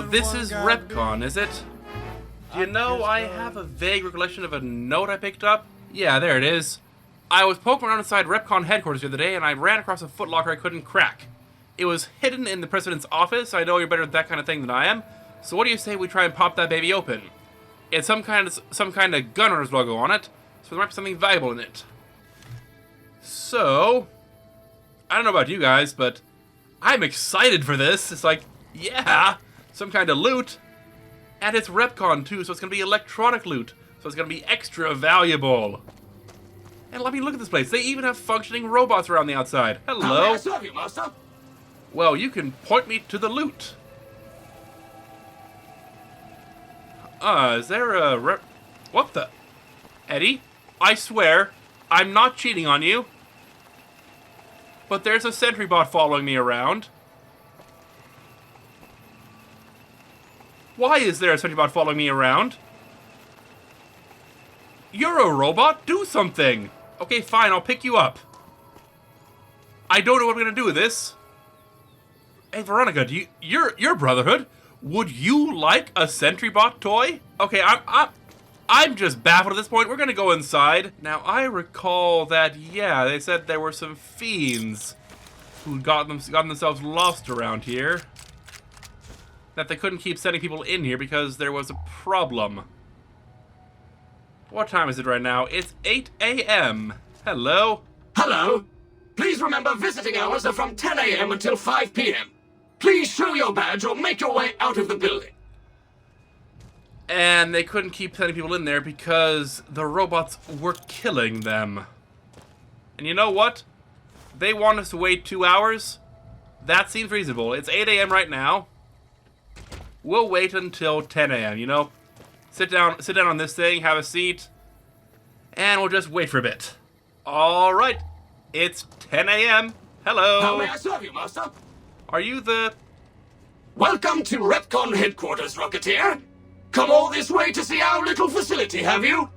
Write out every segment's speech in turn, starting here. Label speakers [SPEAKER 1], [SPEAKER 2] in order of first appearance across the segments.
[SPEAKER 1] So this is Repcon, is it? Do you know, I have a vague recollection of a note I picked up. Yeah, there it is. I was poking around inside Repcon headquarters the other day, and I ran across a footlocker I couldn't crack. It was hidden in the president's office. I know you're better at that kind of thing than I am. So what do you say we try and pop that baby open? It's some kind of gunner's logo on it, so there might be something valuable in it. So, I don't know about you guys, but I'm excited for this. It's like, yeah, some kind of loot. And it's Repcon too, so it's going to be electronic loot. So it's going to be extra valuable. And let me look at this place. They even have functioning robots around the outside. Hello.
[SPEAKER 2] How may I serve you, master?
[SPEAKER 1] Well, you can point me to the loot. Is there a what the? Eddie, I swear, I'm not cheating on you. But there's a sentry bot following me around. Why is there a sentry bot following me around? You're a robot? Do something! Okay, fine, I'll pick you up. I don't know what I'm gonna do with this. Hey, Veronica, you're Brotherhood? Would you like a sentry bot toy? Okay, I'm just baffled at this point. We're gonna go inside. Now, I recall that, yeah, they said there were some fiends who'd gotten themselves lost around here. That they couldn't keep sending people in here because there was a problem. What time is it right now? It's 8 a.m. Hello?
[SPEAKER 2] Hello. Please remember visiting hours are from 10 a.m. until 5 p.m. Please show your badge or make your way out of the building.
[SPEAKER 1] And they couldn't keep sending people in there because the robots were killing them. And you know what? They want us to wait 2 hours? That seems reasonable. It's 8 a.m. right now. We'll wait until 10 a.m., you know? Sit down on this thing, have a seat, and we'll just wait for a bit. All right, it's 10 a.m. Hello.
[SPEAKER 2] How may I serve you, master?
[SPEAKER 1] Are you the...
[SPEAKER 2] Welcome to Repcon headquarters, Rocketeer. Come all this way to see our little facility, have you?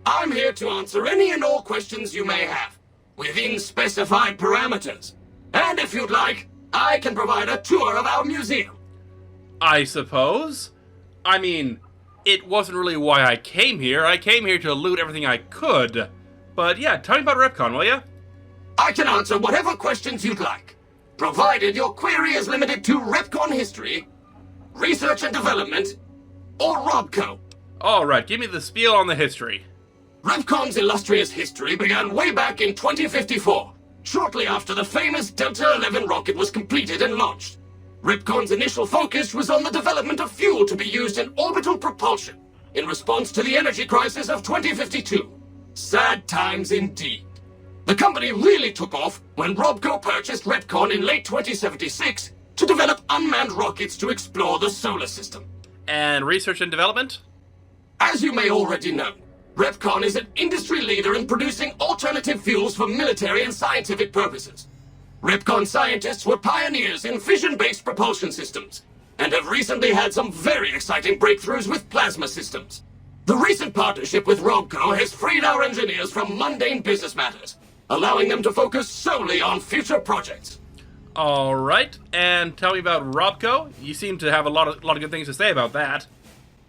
[SPEAKER 2] I'm here to answer any and all questions you may have, within specified parameters. And if you'd like, I can provide a tour of our museum.
[SPEAKER 1] I suppose. I mean, it wasn't really why I came here. I came here to loot everything I could. But yeah, tell me about Repcon, will ya?
[SPEAKER 2] I can answer whatever questions you'd like, provided your query is limited to Repcon history, research and development, or Robco.
[SPEAKER 1] Alright, give me the spiel on the history.
[SPEAKER 2] Repcon's illustrious history began way back in 2054, shortly after the famous Delta 11 rocket was completed and launched. Repcon's initial focus was on the development of fuel to be used in orbital propulsion in response to the energy crisis of 2052. Sad times indeed. The company really took off when Robco purchased Repcon in late 2076 to develop unmanned rockets to explore the solar system.
[SPEAKER 1] And research and development?
[SPEAKER 2] As you may already know, Repcon is an industry leader in producing alternative fuels for military and scientific purposes. Repcon scientists were pioneers in fission-based propulsion systems, and have recently had some very exciting breakthroughs with plasma systems. The recent partnership with Robco has freed our engineers from mundane business matters, allowing them to focus solely on future projects.
[SPEAKER 1] Alright, and tell me about Robco. You seem to have a lot of good things to say about that.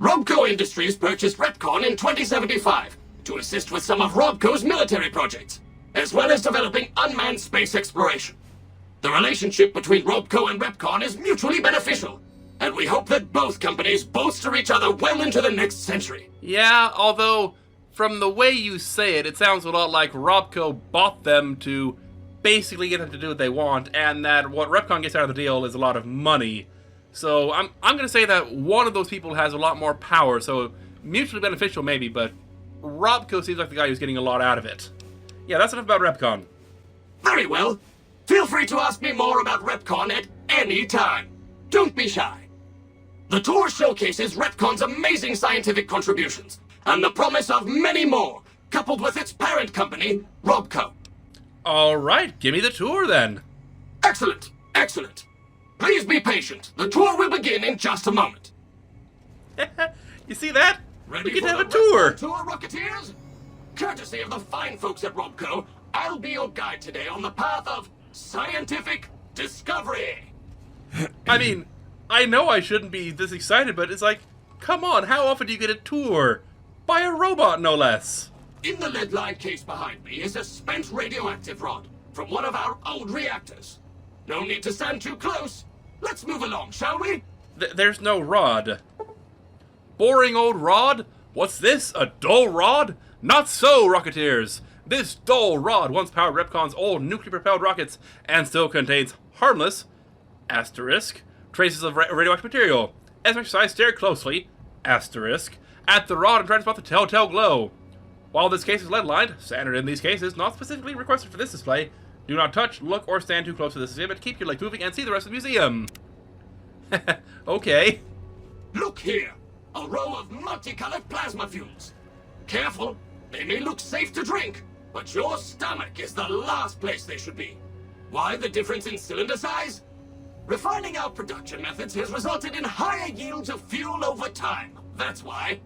[SPEAKER 2] Robco Industries purchased Repcon in 2075 to assist with some of Robco's military projects, as well as developing unmanned space exploration. The relationship between Robco and Repcon is mutually beneficial, and we hope that both companies bolster each other well into the next century.
[SPEAKER 1] Yeah, although, from the way you say it, it sounds a lot like Robco bought them to basically get them to do what they want, and that what Repcon gets out of the deal is a lot of money. So I'm gonna say that one of those people has a lot more power, so mutually beneficial maybe, but Robco seems like the guy who's getting a lot out of it. Yeah, that's enough about Repcon.
[SPEAKER 2] Very well. Feel free to ask me more about Repcon at any time. Don't be shy. The tour showcases Repcon's amazing scientific contributions, and the promise of many more, coupled with its parent company, Robco.
[SPEAKER 1] Alright, give me the tour then.
[SPEAKER 2] Excellent, excellent. Please be patient. The tour will begin in just a moment.
[SPEAKER 1] You see that?
[SPEAKER 2] Ready
[SPEAKER 1] We get
[SPEAKER 2] for
[SPEAKER 1] to have a
[SPEAKER 2] the
[SPEAKER 1] tour.
[SPEAKER 2] Repcon tour, Rocketeers? Courtesy of the fine folks at Robco, I'll be your guide today on the path of scientific discovery.
[SPEAKER 1] I mean, I know I shouldn't be this excited, but it's like, come on, how often do you get a tour? By a robot, no less.
[SPEAKER 2] In the lead-lined case behind me is a spent radioactive rod from one of our old reactors. No need to stand too close. Let's move along, shall we?
[SPEAKER 1] There's no rod. Boring old rod? What's this, a dull rod? Not so, Rocketeers! This dull rod once powered Repcon's old nuclear-propelled rockets and still contains harmless, asterisk, traces of radioactive material. As much as I stare closely, asterisk, at the rod and try to spot the telltale glow. While this case is lead-lined, standard in these cases, not specifically requested for this display, do not touch, look, or stand too close to this exhibit. Keep your legs moving and see the rest of the museum. Okay.
[SPEAKER 2] Look here! A row of multicolored plasma fuels. Careful, they may look safe to drink, but your stomach is the last place they should be. Why the difference in cylinder size? Refining our production methods has resulted in higher yields of fuel over time. That's why.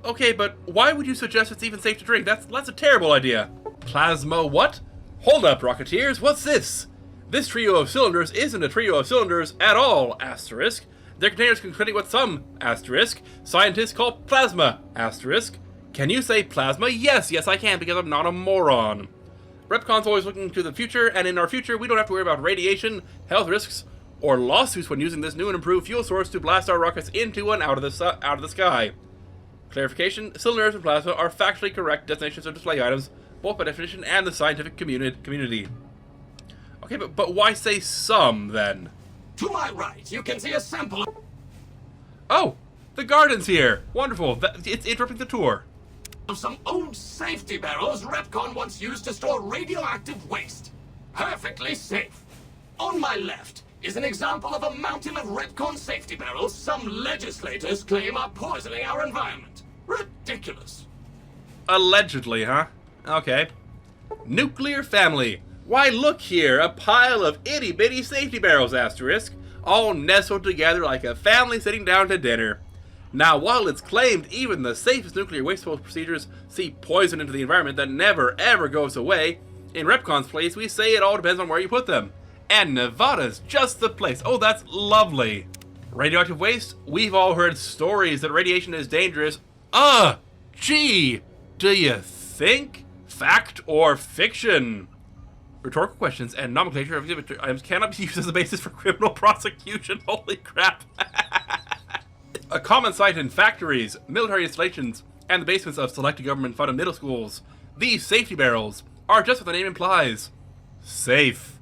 [SPEAKER 1] Okay, but why would you suggest it's even safe to drink? That's a terrible idea. Plasma what? Hold up, Rocketeers, what's this? This trio of cylinders isn't a trio of cylinders at all, asterisk. Their containers containing what some, asterisk, scientists call plasma, asterisk. Can you say plasma? Yes, I can, because I'm not a moron. Repcon's always looking to the future, and in our future, we don't have to worry about radiation, health risks, or lawsuits when using this new and improved fuel source to blast our rockets into and out of the sky. Clarification, cylinders and plasma are factually correct destinations of display items, both by definition and the scientific community. Okay, but why say some, then?
[SPEAKER 2] To my right, you can see a sample
[SPEAKER 1] Oh, the garden's here. Wonderful. It's interrupting the tour.
[SPEAKER 2] of some old safety barrels Repcon once used to store radioactive waste. Perfectly safe. On my left is an example of a mountain of Repcon safety barrels some legislators claim are poisoning our environment. Ridiculous.
[SPEAKER 1] Allegedly, huh? Okay. Nuclear family. Why, look here, a pile of itty-bitty safety barrels, asterisk, all nestled together like a family sitting down to dinner. Now, while it's claimed even the safest nuclear waste disposal procedures see poison into the environment that never ever goes away, in Repcon's place we say it all depends on where you put them. And Nevada's just the place. Oh, that's lovely. Radioactive waste? We've all heard stories that radiation is dangerous. Gee, do you think? Fact or fiction? Rhetorical questions and nomenclature of exhibit items cannot be used as a basis for criminal prosecution. Holy crap. A common sight in factories, military installations, and the basements of selected government-funded middle schools. These safety barrels are just what the name implies. Safe.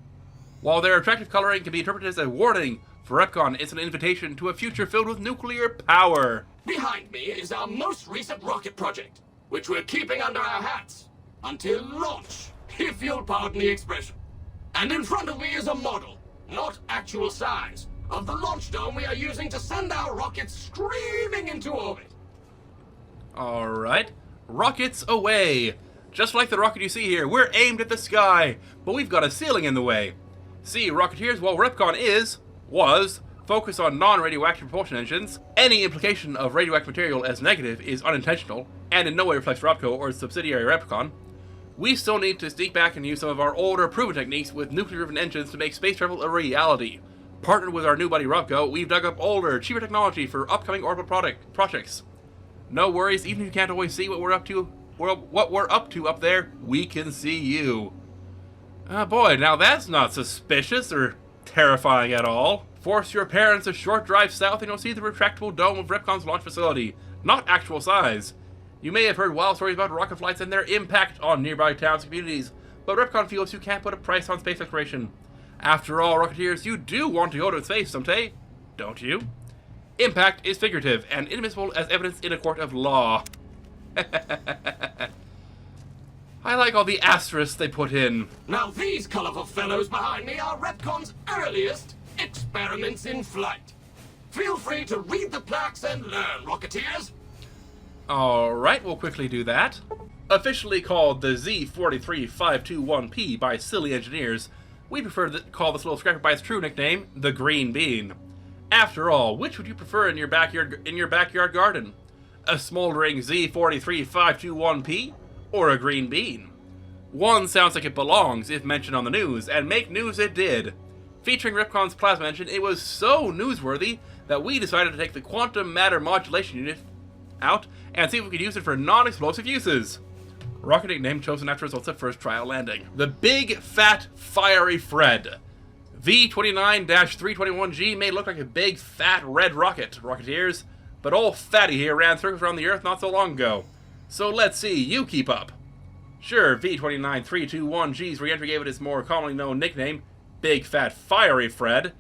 [SPEAKER 1] While their attractive coloring can be interpreted as a warning, for Repcon it's an invitation to a future filled with nuclear power.
[SPEAKER 2] Behind me is our most recent rocket project, which we're keeping under our hats until launch, if you'll pardon the expression. And in front of me is a model, not actual size, of the launch dome we are using to send our rockets screaming into orbit.
[SPEAKER 1] Alright, rockets away. Just like the rocket you see here, we're aimed at the sky, but we've got a ceiling in the way. See, Rocketeers, while Repcon was focused on non-radioactive propulsion engines, any implication of radioactive material as negative is unintentional, and in no way reflects Robco or its subsidiary Repcon. We still need to sneak back and use some of our older proven techniques with nuclear-driven engines to make space travel a reality. Partnered with our new buddy Robco, we've dug up older, cheaper technology for upcoming orbital projects. No worries, even if you can't always see what we're up to up there, we can see you. Oh boy, now that's not suspicious or terrifying at all. Force your parents a short drive south and you'll see the retractable dome of Repcon's launch facility, not actual size. You may have heard wild stories about rocket flights and their impact on nearby towns and communities, but Repcon feels you can't put a price on space exploration. After all, Rocketeers, you do want to go to space someday, don't you? Impact is figurative and inadmissible as evidence in a court of law. I like all the asterisks they put in.
[SPEAKER 2] Now these colorful fellows behind me are Repcon's earliest experiments in flight. Feel free to read the plaques and learn, Rocketeers.
[SPEAKER 1] Alright, we'll quickly do that. Officially called the Z43521P by silly engineers, we prefer to call this little scrapper by its true nickname, the Green Bean. After all, which would you prefer in your backyard garden? A smoldering Z43521P or a green bean? One sounds like it belongs if mentioned on the news, and make news it did. Featuring Ripcon's plasma engine, it was so newsworthy that we decided to take the quantum matter modulation unit out and see if we could use it for non-explosive uses. Rocket nickname chosen after results of first trial landing. The Big Fat Fiery Fred. V29-321G may look like a big fat red rocket, Rocketeers, but old Fatty here ran circles around the Earth not so long ago. So let's see you keep up. Sure, V29-321G's re-entry gave it its more commonly known nickname, Big Fat Fiery Fred,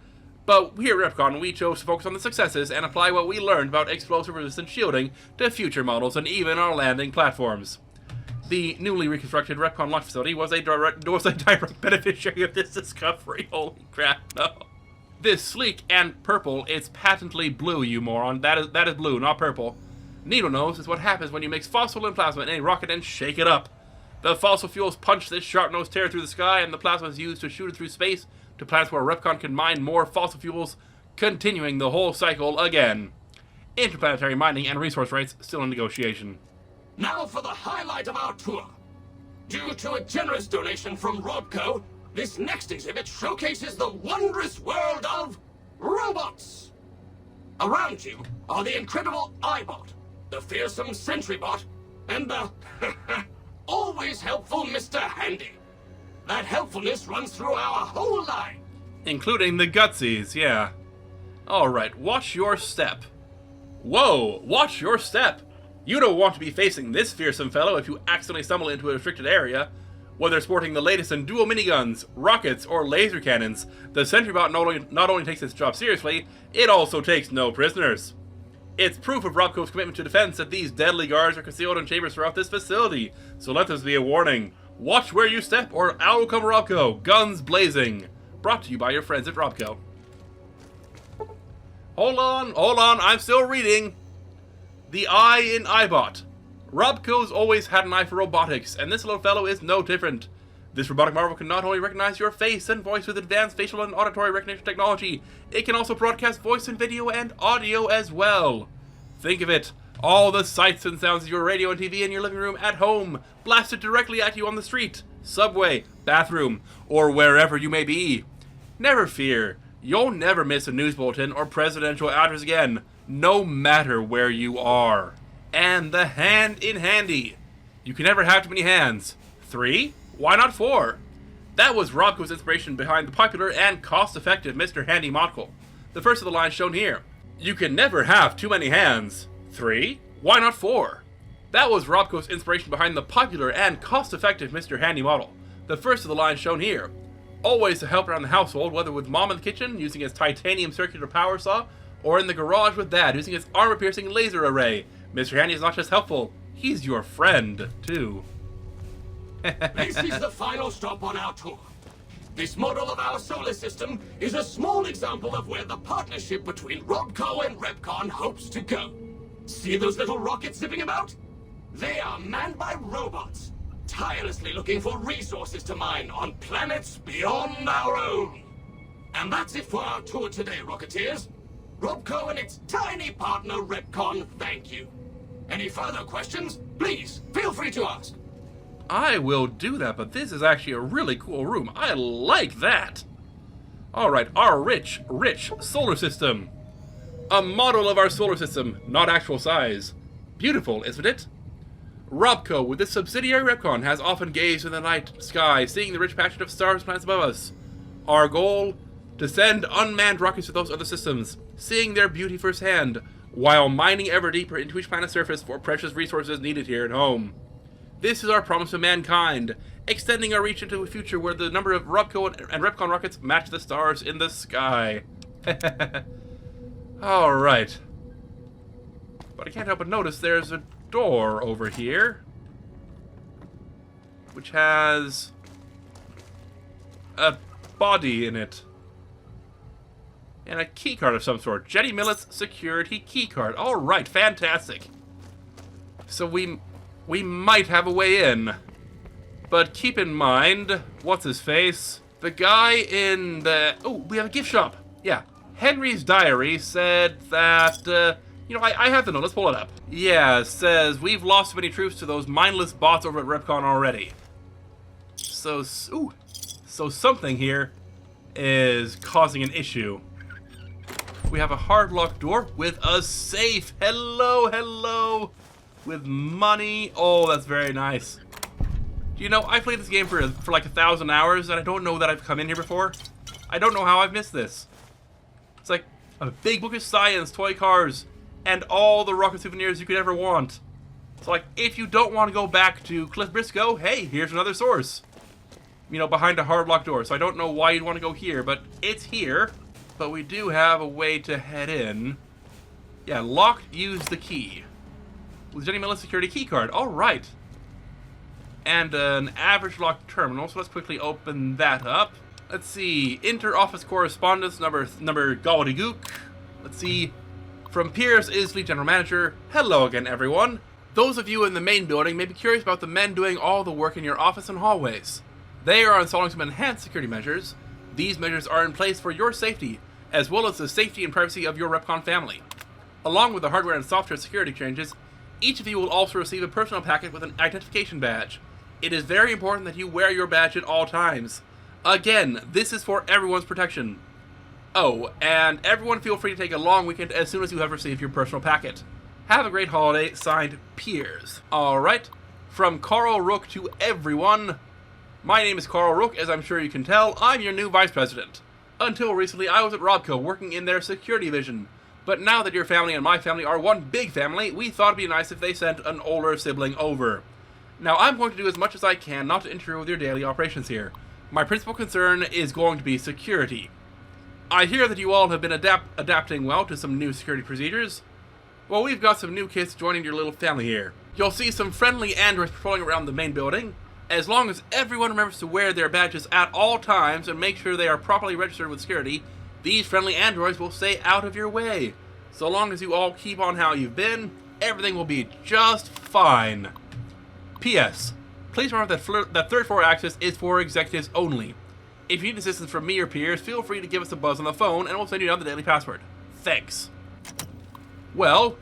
[SPEAKER 1] but here at Ripcon we chose to focus on the successes and apply what we learned about explosive-resistant shielding to future models and even our landing platforms. The newly reconstructed Ripcon launch facility was a direct beneficiary of this discovery. Holy crap, no. This sleek and purple, it's patently blue, you moron. That is blue, not purple. Needle nose is what happens when you mix fossil and plasma in a rocket and shake it up. The fossil fuels punch this sharp-nosed tear through the sky, and the plasma is used to shoot it through space to planets where Ripcon can mine more fossil fuels, continuing the whole cycle again. Interplanetary mining and resource rights still in negotiation.
[SPEAKER 2] Now for the highlight of our tour. Due to a generous donation from Robco, this next exhibit showcases the wondrous world of robots. Around you are the incredible iBot, the fearsome SentryBot, and the always helpful Mr. Handy. That helpfulness runs through our whole line.
[SPEAKER 1] Including the gutsies, yeah. Alright, watch your step. Whoa, watch your step! You don't want to be facing this fearsome fellow if you accidentally stumble into a restricted area. Whether sporting the latest in dual miniguns, rockets, or laser cannons, the SentryBot not only takes its job seriously, it also takes no prisoners. It's proof of Robco's commitment to defense that these deadly guards are concealed in chambers throughout this facility, so let this be a warning. Watch where you step, or out will come Robco, guns blazing. Brought to you by your friends at Robco. Hold on, I'm still reading. The eye in iBot. Robco's always had an eye for robotics, and this little fellow is no different. This robotic marvel can not only recognize your face and voice with advanced facial and auditory recognition technology, it can also broadcast voice and video and audio as well. Think of it, all the sights and sounds of your radio and TV in your living room at home, blasted directly at you on the street, subway, bathroom, or wherever you may be. Never fear, you'll never miss a news bulletin or presidential address again, no matter where you are. And the hand in handy. You can never have too many hands. 3? Why not 4? That was Robco's inspiration behind the popular and cost-effective Mr. Handy model. The first of the line shown here. You can never have too many hands. 3? Why not 4? That was Robco's inspiration behind the popular and cost-effective Mr. Handy model. The first of the line shown here. Always to help around the household, whether with mom in the kitchen using his titanium circular power saw, or in the garage with dad using his armor-piercing laser array. Mr. Handy is not just helpful, he's your friend, too.
[SPEAKER 2] This is the final stop on our tour. This model of our solar system is a small example of where the partnership between Robco and Ripcon hopes to go. See those little rockets zipping about? They are manned by robots, tirelessly looking for resources to mine on planets beyond our own. And that's it for our tour today, Rocketeers. Robco and its tiny partner Ripcon thank you. Any further questions? Please, feel free to ask.
[SPEAKER 1] I will do that, but this is actually a really cool room. I like that. Alright, our rich solar system. A model of our solar system, not actual size. Beautiful, isn't it? Robco, with its subsidiary Ripcon, has often gazed in the night sky, seeing the rich patch of stars and planets above us. Our goal? To send unmanned rockets to those other systems, seeing their beauty firsthand, while mining ever deeper into each planet's surface for precious resources needed here at home. This is our promise to mankind, extending our reach into a future where the number of Robco and Ripcon rockets match the stars in the sky. Alright. But I can't help but notice there's a door over here, which has a body in it. And a keycard of some sort. Jenny Millet's security keycard. Alright, fantastic. So we might have a way in. But keep in mind, what's his face? The guy in the... Oh, we have a gift shop. Yeah. Henry's diary said that... I have the note. Let's pull it up. Yeah, it says, we've lost many troops to those mindless bots over at Ripcon already. So something here is causing an issue. We have a hard locked door with a safe. Hello, hello. With money. Oh, that's very nice. You know, I played this game for like 1,000 hours, and I don't know that I've come in here before. I don't know how I've missed this. It's like a big book of science, toy cars, and all the rocket souvenirs you could ever want. So like, if you don't want to go back to Cliff Briscoe, hey, here's another source. You know, behind a hard locked door. So I don't know why you'd want to go here, but it's here. But we do have a way to head in. Yeah, locked, use the key. Jenny Miller security key card. All right. And an average locked terminal. So let's quickly open that up. Let's see. Inter-office correspondence number gobbledygook. Let's see. From Piers Isley, General Manager. Hello again, everyone. Those of you in the main building may be curious about the men doing all the work in your office and hallways. They are installing some enhanced security measures. These measures are in place for your safety, as well as the safety and privacy of your Repcon family. Along with the hardware and software security changes, each of you will also receive a personal packet with an identification badge. It is very important that you wear your badge at all times. Again, this is for everyone's protection. Oh, and everyone feel free to take a long weekend as soon as you have received your personal packet. Have a great holiday, signed Piers. Alright, from Carl Rook to everyone. My name is Carl Rook, as I'm sure you can tell. I'm your new vice president. Until recently, I was at Robco working in their security division. But now that your family and my family are one big family, we thought it'd be nice if they sent an older sibling over. Now, I'm going to do as much as I can not to interfere with your daily operations here. My principal concern is going to be security. I hear that you all have been adapting well to some new security procedures. Well, we've got some new kids joining your little family here. You'll see some friendly androids patrolling around the main building. As long as everyone remembers to wear their badges at all times and make sure they are properly registered with security, these friendly androids will stay out of your way. So long as you all keep on how you've been, everything will be just fine. P.S. Please remember that third floor access is for executives only. If you need assistance from me or peers, feel free to give us a buzz on the phone and we'll send you down the daily password. Thanks. Well,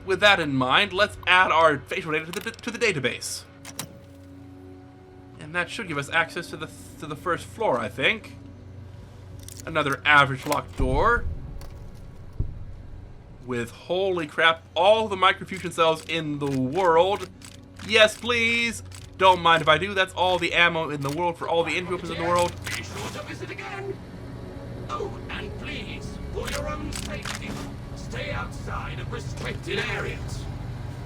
[SPEAKER 1] with that in mind, let's add our facial data to the database. And that should give us access to the first floor, I think. Another average locked door. With, holy crap, all the microfusion cells in the world. Yes, please. Don't mind if I do. That's all the ammo in the world for all the entry weapons in the world.
[SPEAKER 2] Be sure to visit again. Oh, and please, for your own safety, stay outside of restricted areas.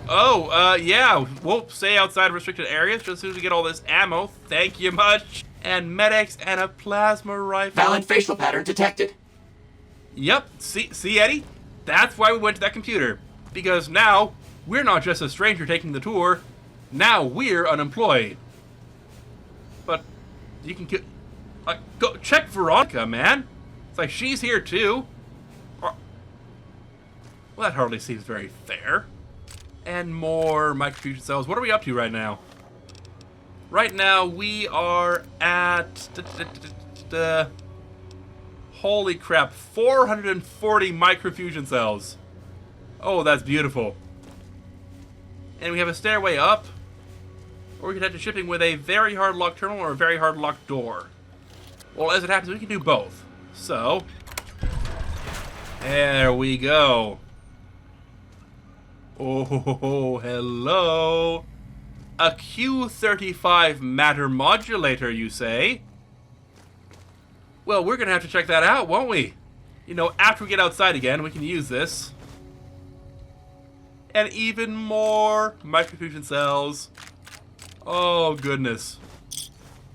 [SPEAKER 1] Oh, yeah, we'll stay outside of restricted areas just as soon as we get all this ammo. Thank you much. And medics and a plasma rifle.
[SPEAKER 2] Valid facial pattern detected.
[SPEAKER 1] Yep, see, Eddie? That's why we went to that computer. Because now, we're not just a stranger taking the tour. Now we're unemployed. But you can go check Veronica, man. It's like she's here too. Well, that hardly seems very fair. And more microfusion cells. What are we up to right now? Right now we are at holy crap, 440 microfusion cells. Oh, that's beautiful. And we have a stairway up. Or we could head to shipping with a very hard locked terminal or a very hard locked door. Well, as it happens, we can do both. So, there we go. Oh, hello. A Q35 matter modulator, you say? Well, we're going to have to check that out, won't we? You know, after we get outside again, we can use this. And even more microfusion cells. Oh, goodness.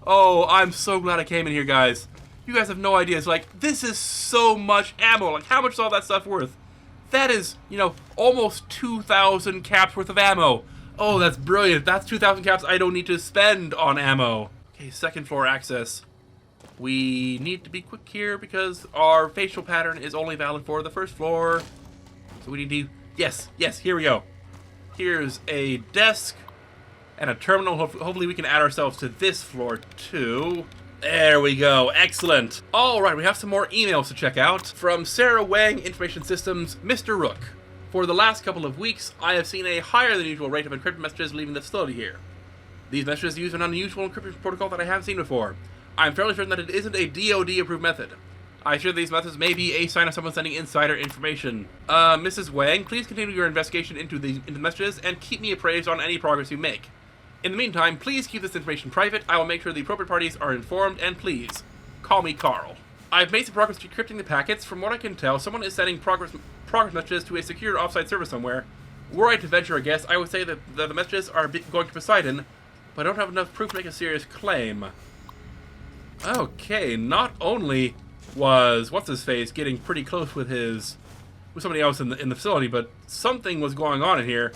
[SPEAKER 1] Oh, I'm so glad I came in here, guys. You guys have no idea. It's like, this is so much ammo. Like, how much is all that stuff worth? That is, you know, almost 2,000 caps worth of ammo. Oh, that's brilliant. That's 2,000 caps I don't need to spend on ammo. Okay, second floor access. We need to be quick here because our facial pattern is only valid for the first floor. So we need to... Yes, here we go. Here's a desk and a terminal. Hopefully we can add ourselves to this floor too. There we go. Excellent. All right, we have some more emails to check out. From Sarah Wang, Information Systems, Mr. Rook. For the last couple of weeks, I have seen a higher than usual rate of encrypted messages leaving the facility here. These messages use an unusual encryption protocol that I haven't seen before. I'm fairly certain that it isn't a DoD-approved method. I fear these methods may be a sign of someone sending insider information. Mrs. Wang, please continue your investigation into the messages and keep me appraised on any progress you make. In the meantime, please keep this information private. I will make sure the appropriate parties are informed, and please, call me Carl. I've made some progress decrypting the packets. From what I can tell, someone is sending progress messages to a secure offsite server somewhere. Were I to venture a guess, I would say that the messages are going to Poseidon, but I don't have enough proof to make a serious claim. Okay, not only was what's-his-face getting pretty close with somebody else in the facility, but something was going on in here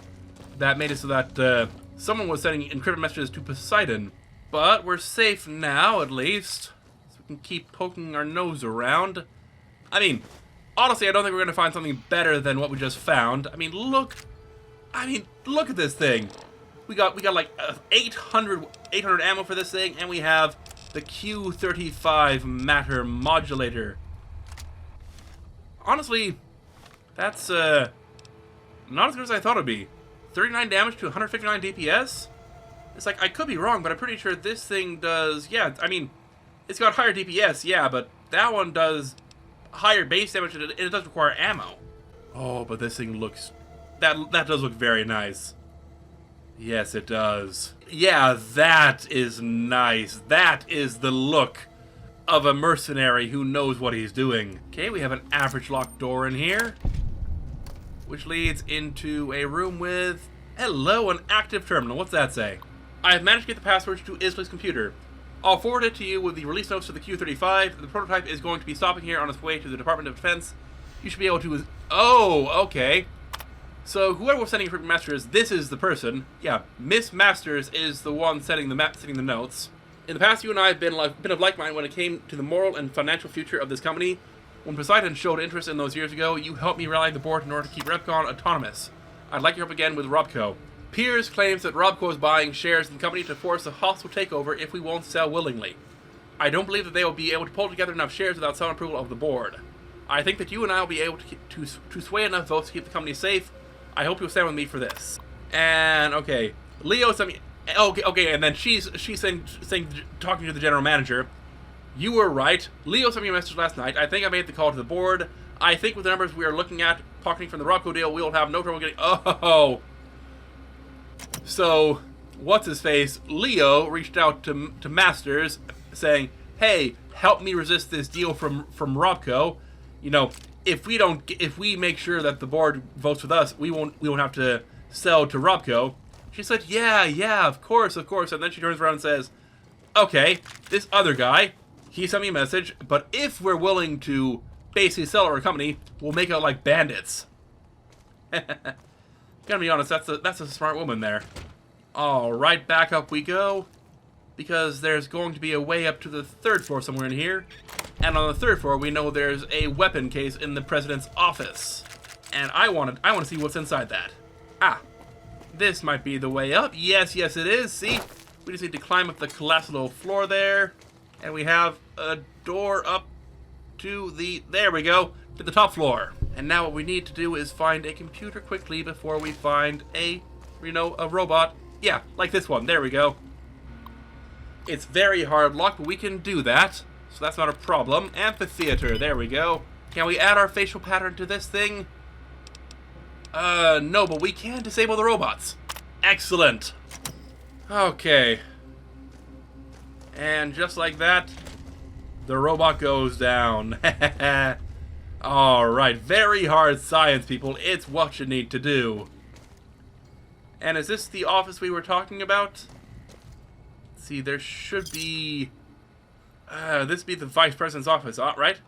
[SPEAKER 1] that made it so that someone was sending encrypted messages to Poseidon. But we're safe now, at least, so we can keep poking our nose around. I mean, honestly, I don't think we're going to find something better than what we just found. I mean, look at this thing. We got like 800 ammo for this thing, and we have the Q35 matter modulator. Honestly, that's not as good as I thought it'd be. 39 damage to 159 DPS? It's like, I could be wrong, but I'm pretty sure this thing does, yeah, I mean, it's got higher DPS, yeah, but that one does higher base damage, and it does require ammo. Oh, but this thing looks, that does look very nice. Yes, it does. Yeah, that is nice. That is the look of a mercenary who knows what he's doing. Okay, we have an average locked door in here, which leads into a room with, hello, an active terminal. What's that say? I have managed to get the passwords to Isley's computer. I'll forward it to you with the release notes to the Q35. The prototype is going to be stopping here on its way to the Department of Defense. You should be able to... Oh, okay. So whoever was sending encrypted messages, this is the person. Yeah, Miss Masters is the one sending the notes. In the past, you and I have been of like mind when it came to the moral and financial future of this company. When Poseidon showed interest in those years ago, you helped me rally the board in order to keep Repcon autonomous. I'd like your help again with Robco. Piers claims that Robco is buying shares in the company to force a hostile takeover if we won't sell willingly. I don't believe that they will be able to pull together enough shares without some approval of the board. I think that you and I will be able to sway enough votes to keep the company safe. I hope you'll stand with me for this. And, okay, Leo sent me... Okay, and then she's saying, talking to the general manager, you were right. Leo sent me a message last night. I think I made the call to the board. I think with the numbers we are looking at, pocketing from the Robco deal, we will have no trouble getting... Oh! So, what's-his-face, Leo reached out to Masters, saying, hey, help me resist this deal from Robco. You know, if we make sure that the board votes with us, we won't have to sell to Robco. She said, yeah, of course. And then she turns around and says, okay, this other guy, he sent me a message, but if we're willing to basically sell our company, we'll make out like bandits. Gotta be honest, that's a smart woman there. Alright, back up we go, because there's going to be a way up to the 3rd floor somewhere in here. And on the 3rd floor, we know there's a weapon case in the president's office. And I want to see what's inside that. Ah, this might be the way up. Yes, it is. See? We just need to climb up the collapsible floor there. And we have a door up to the... There we go. To the top floor. And now what we need to do is find a computer quickly before we find a robot. Yeah, like this one. There we go. It's very hard locked, but we can do that. So that's not a problem. Amphitheater. There we go. Can we add our facial pattern to this thing? No, but we can disable the robots. Excellent. Okay. And just like that, the robot goes down. Alright, very hard science, people. It's what you need to do. And is this the office we were talking about? Let's see, there should be... this would be the Vice President's office, right?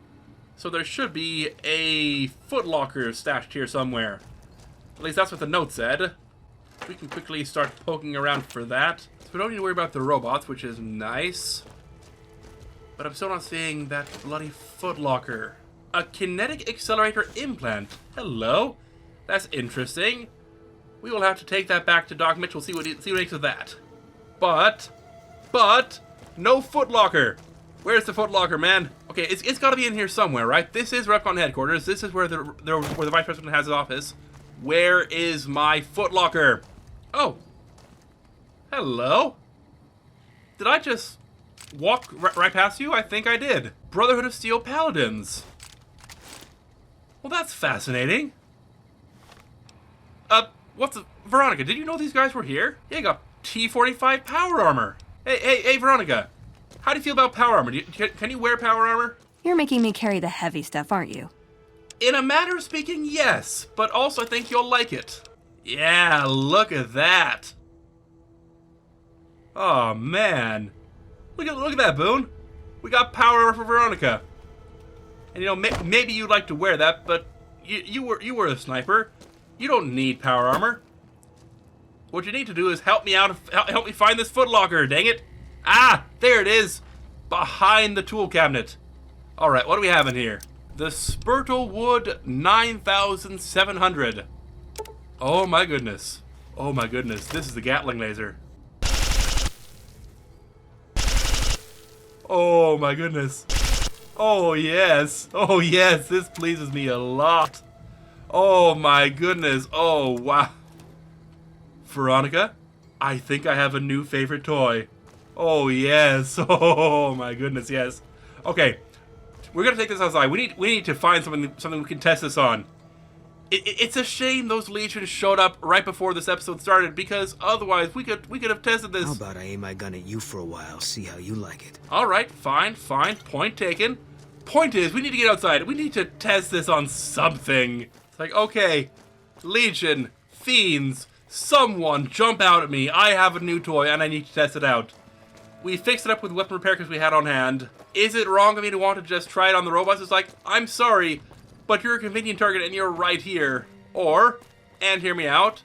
[SPEAKER 1] So there should be a footlocker stashed here somewhere. At least that's what the note said. We can quickly start poking around for that. So we don't need to worry about the robots, which is nice. But I'm still not seeing that bloody footlocker. A kinetic accelerator implant. Hello. That's interesting. We will have to take that back to Doc Mitchell, see what he makes of that. But, no footlocker. Where's the footlocker, man? Okay, it's got to be in here somewhere, right? This is Repcon headquarters. This is where the Vice President has his office. Where is my footlocker? Oh. Hello. Did I just walk right past you? I think I did. Brotherhood of Steel Paladins. Well, that's fascinating. Veronica, did you know these guys were here? Yeah, you got T-45 power armor. Hey, Veronica. How do you feel about power armor? Can you wear power armor?
[SPEAKER 3] You're making me carry the heavy stuff, aren't you?
[SPEAKER 1] In a manner of speaking, yes. But also, I think you'll like it. Yeah, look at that. Oh, man. Look at that, Boone. We got power armor for Veronica. And you know, maybe you'd like to wear that, but you were a sniper. You don't need power armor. What you need to do is help me out. Help me find this footlocker, dang it. Ah, there it is. Behind the tool cabinet. All right, what do we have in here? The Spurtle Wood 9700. Oh my goodness. Oh my goodness. This is the Gatling laser. Oh my goodness. Oh yes. Oh yes. This pleases me a lot. Oh my goodness. Oh wow. Veronica, I think I have a new favorite toy. Oh yes. Oh my goodness, yes. Okay. We're gonna take this outside. We need to find something we can test this on. It's a shame those legions showed up right before this episode started, because otherwise we could have tested this.
[SPEAKER 4] How about I aim my gun at you for a while, see how you like it.
[SPEAKER 1] All right, fine. Point taken. Point is, we need to get outside. We need to test this on something. It's like, okay, Legion, Fiends, someone jump out at me. I have a new toy and I need to test it out. We fixed it up with weapon repair because we had on hand. Is it wrong of me to want to just try it on the robots? It's like, I'm sorry, but you're a convenient target and you're right here. Or, and hear me out,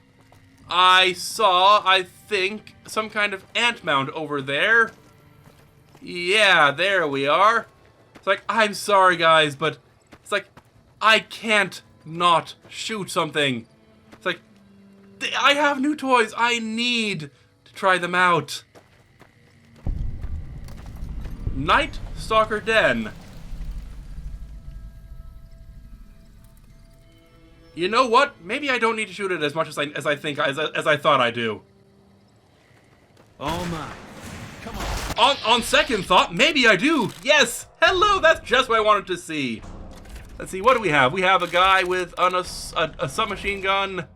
[SPEAKER 1] I saw, I think, some kind of ant mound over there. Yeah, there we are. It's like, I'm sorry guys, but it's like, I can't not shoot something. It's like, I have new toys. I need to try them out. Night Stalker Den. You know what? Maybe I don't need to shoot it as much as I thought I do.
[SPEAKER 4] Oh my. Come on.
[SPEAKER 1] On second thought, maybe I do. Yes. Hello. That's just what I wanted to see. Let's see. What do we have? We have a guy with a submachine gun,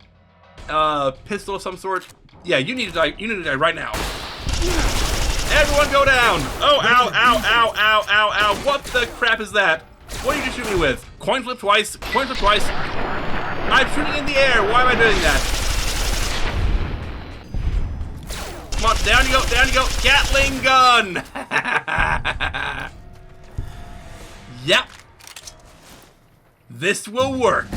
[SPEAKER 1] pistol of some sort. Yeah, you need to die. You need to die right now. Everyone go down. Oh, ow, ow, ow, ow, ow, ow. What the crap is that? What did you shoot me with? Coin flip twice. Coin flip twice. I'm shooting in the air. Why am I doing that? Come on, down you go, down you go. Gatling gun. Yep. This will work.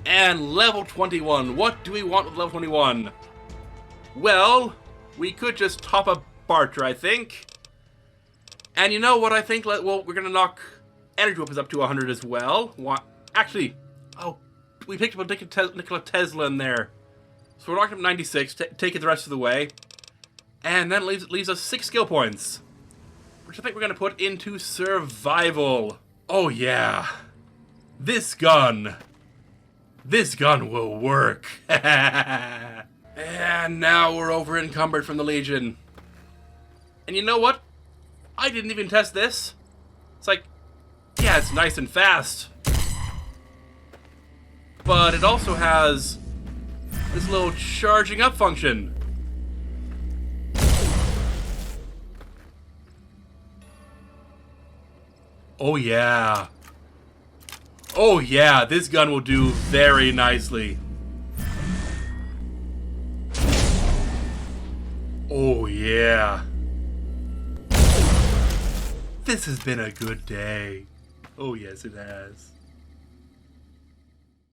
[SPEAKER 1] And level 21. What do we want with level 21? Well, we could just top up Barter, I think. And you know what I think? Well, we're going to knock energy weapons up to 100 as well. Actually, oh, we picked up a Nikola Tesla in there. So we're knocking up 96, take it the rest of the way. And then leaves us 6 skill points, which I think we're going to put into survival. Oh yeah. This gun will work. And now we're over encumbered from the Legion. And you know what? I didn't even test this. It's like, yeah, it's nice and fast. But it also has this little charging up function. Oh yeah. Oh yeah, this gun will do very nicely. Oh yeah. This has been a good day. Oh yes, it has.